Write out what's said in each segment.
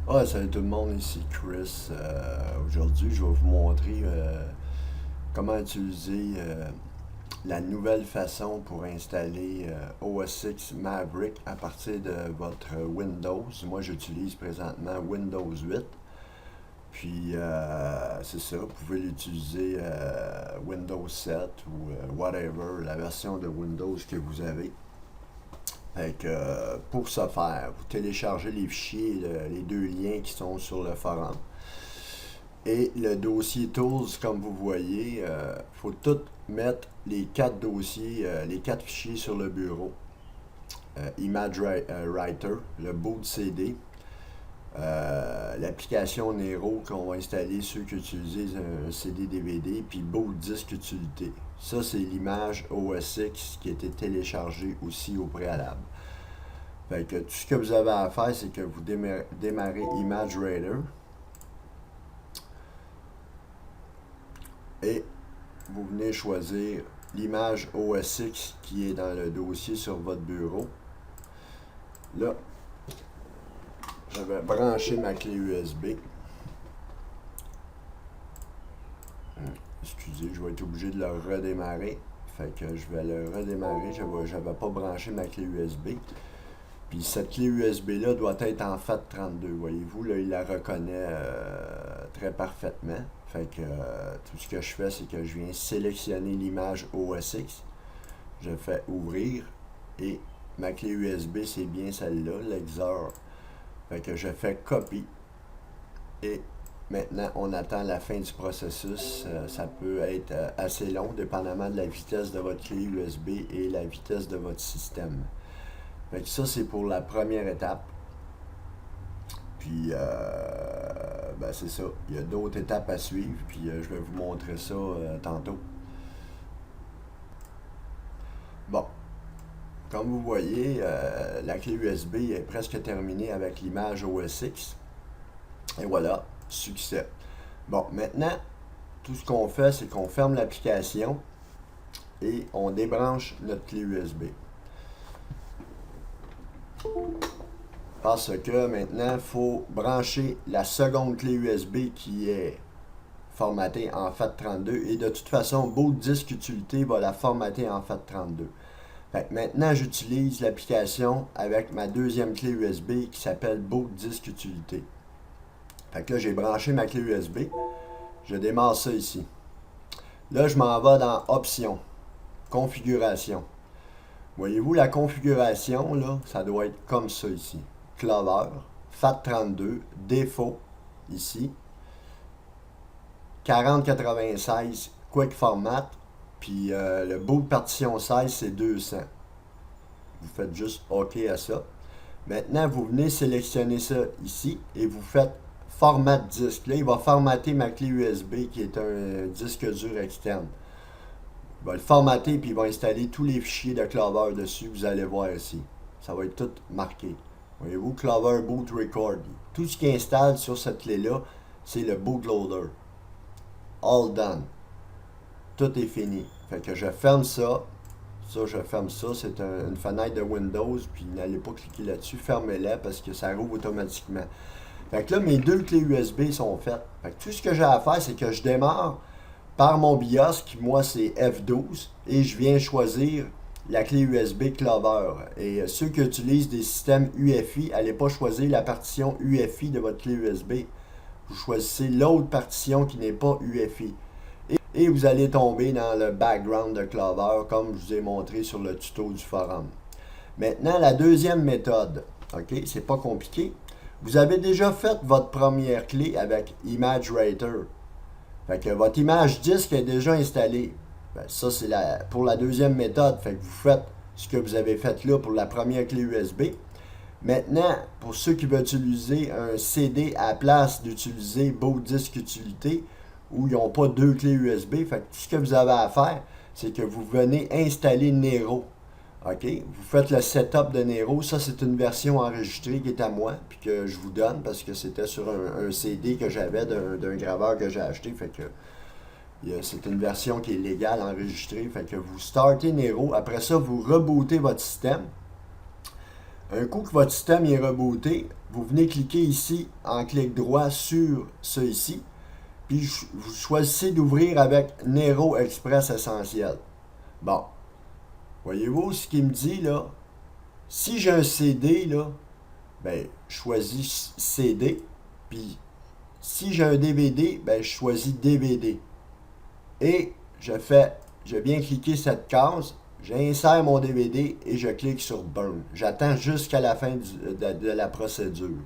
Ah, salut tout le monde, ici Chris. Aujourd'hui, je vais vous montrer comment utiliser la nouvelle façon pour installer OS X Maverick à partir de votre Windows. Moi, j'utilise présentement Windows 8. Puis, c'est ça, vous pouvez l'utiliser Windows 7 ou whatever, la version de Windows que vous avez. Fait que, pour ce faire, vous téléchargez les fichiers, les deux liens qui sont sur le forum. Et le dossier Tools, comme vous voyez, il faut tout mettre les quatre dossiers, les quatre fichiers sur le bureau. Image Writer, le boot CD, l'application Nero qu'on va installer ceux qui utilisent un CD DVD, puis boot disque utilité. Ça, c'est l'image OS X qui a été téléchargée aussi au préalable. Fait que tout ce que vous avez à faire, c'est que vous démarrez Image Writer et vous venez choisir l'image OS X qui est dans le dossier sur votre bureau. Là, je vais brancher ma clé USB. Excusez, je vais être obligé de le redémarrer. Fait que je vais le redémarrer. Je n'avais pas branché ma clé USB. Puis cette clé USB-là doit être en FAT32. Voyez-vous, là, il la reconnaît très parfaitement. Fait que tout ce que je fais, c'est que je viens sélectionner l'image OS X. Je fais ouvrir et ma clé USB, c'est bien celle-là, l'Exor. Fait que je fais copie et maintenant on attend la fin du processus. Ça peut être assez long, dépendamment de la vitesse de votre clé USB et la vitesse de votre système. Fait que ça, c'est pour la première étape. Puis, ben c'est ça. Il y a d'autres étapes à suivre. Puis, je vais vous montrer ça tantôt. Bon, comme vous voyez, la clé USB est presque terminée avec l'image OS X. Et voilà, succès. Bon, maintenant, tout ce qu'on fait, c'est qu'on ferme l'application et on débranche notre clé USB. Parce que maintenant, il faut brancher la seconde clé USB qui est formatée en FAT32. Et de toute façon, Boot Disque Utilité va la formater en FAT32. Fait que maintenant, j'utilise l'application avec ma deuxième clé USB qui s'appelle Boot Disque Utilité. Fait que là, j'ai branché ma clé USB. Je démarre ça ici. Là, je m'en vais dans Options, Configuration. Voyez-vous, la configuration, là, ça doit être comme ça ici. Clover, FAT32, défaut, ici. 4096, Quick Format, puis le boot partition 16, c'est 200. Vous faites juste OK à ça. Maintenant, vous venez sélectionner ça ici et vous faites Format disque. Là, il va formater ma clé USB qui est un disque dur externe. Il va le formater puis il va installer tous les fichiers de Clover dessus. Vous allez voir ici. Ça va être tout marqué. Voyez-vous, Clover Boot Record. Tout ce qui installe sur cette clé-là, c'est le bootloader. All done. Tout est fini. Fait que je ferme ça. Ça, je ferme ça. C'est une fenêtre de Windows. Puis n'allez pas cliquer là-dessus. Fermez-la parce que ça rouvre automatiquement. Fait que là, mes deux clés USB sont faites. Fait que tout ce que j'ai à faire, c'est que je démarre par mon BIOS, qui moi c'est F12, et je viens choisir la clé USB Clover. Et ceux qui utilisent des systèmes UEFI, n'allez pas choisir la partition UEFI de votre clé USB. Vous choisissez l'autre partition qui n'est pas UEFI. Et vous allez tomber dans le background de Clover, comme je vous ai montré sur le tuto du forum. Maintenant, la deuxième méthode, ok, c'est pas compliqué. Vous avez déjà fait votre première clé avec Image Writer. Fait que votre image disque est déjà installée. Ben, ça, c'est pour la deuxième méthode. Fait que vous faites ce que vous avez fait là pour la première clé USB. Maintenant, pour ceux qui veulent utiliser un CD à la place d'utiliser Boot Disque Utilité, où ils n'ont pas deux clés USB, fait que tout ce que vous avez à faire, c'est que vous venez installer Nero. OK? Vous faites le setup de Nero. Ça, c'est une version enregistrée qui est à moi, puis que je vous donne parce que c'était sur un CD que j'avais d'un graveur que j'ai acheté. Fait que c'est une version qui est légale, enregistrée. Fait que vous startez Nero. Après ça, vous rebootez votre système. Un coup que votre système est rebooté, vous venez cliquer ici en clic droit sur ça ici, puis vous choisissez d'ouvrir avec Nero Express Essentiel. Bon, voyez-vous ce qu'il me dit là? Si j'ai un CD là, ben je choisis CD, puis si j'ai un DVD, ben je choisis DVD. Et je viens cliquer cette case, j'insère mon DVD et je clique sur Burn. J'attends jusqu'à la fin de la procédure.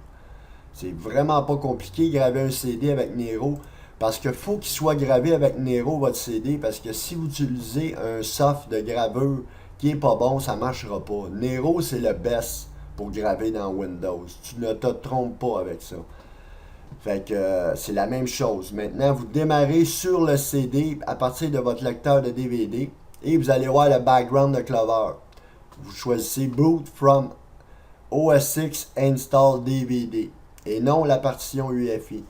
C'est vraiment pas compliqué de graver un CD avec Nero parce qu'il faut qu'il soit gravé avec Nero votre CD parce que si vous utilisez un soft de graveur qui est pas bon, ça marchera pas. Nero c'est le best pour graver dans Windows. Tu ne te trompes pas avec ça. Fait que c'est la même chose. Maintenant, vous démarrez sur le CD à partir de votre lecteur de DVD et vous allez voir le background de Clover. Vous choisissez Boot from OS X Install DVD et non la partition UEFI.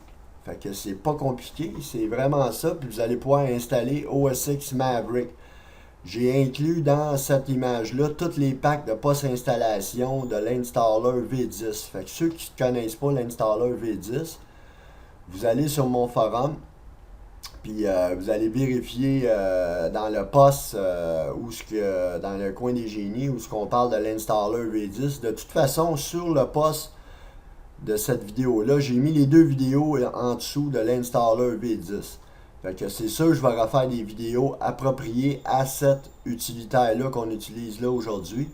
Fait que c'est pas compliqué, c'est vraiment ça. Puis vous allez pouvoir installer OS X Maverick. J'ai inclus dans cette image-là tous les packs de post-installation de l'installer V10. Fait que ceux qui ne connaissent pas l'installer V10, vous allez sur mon forum, puis vous allez vérifier dans le post dans le coin des génies où ce qu'on parle de l'installer V10. De toute façon, sur le post de cette vidéo-là, j'ai mis les deux vidéos en dessous de l'installer V10. Fait que c'est sûr, je vais refaire des vidéos appropriées à cet utilitaire-là qu'on utilise là aujourd'hui.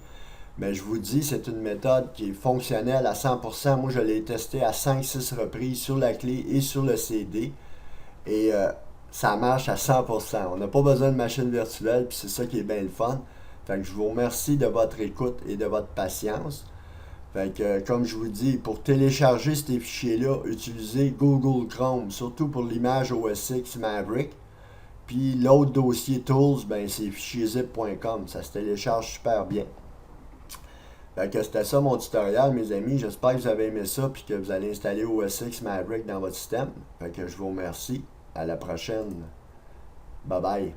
Mais je vous dis, c'est une méthode qui est fonctionnelle à 100%. Moi, je l'ai testé à 5-6 reprises sur la clé et sur le CD. Et ça marche à 100%. On n'a pas besoin de machine virtuelle, puis c'est ça qui est bien le fun. Fait que je vous remercie de votre écoute et de votre patience. Fait que, comme je vous dis, pour télécharger ces fichiers-là, utilisez Google Chrome, surtout pour l'image OS X Maverick. Puis l'autre dossier Tools, ben c'est fichierzip.com. Ça se télécharge super bien. Fait que c'était ça mon tutoriel, mes amis. J'espère que vous avez aimé ça puis que vous allez installer OS X Maverick dans votre système. Fait que je vous remercie. À la prochaine. Bye bye.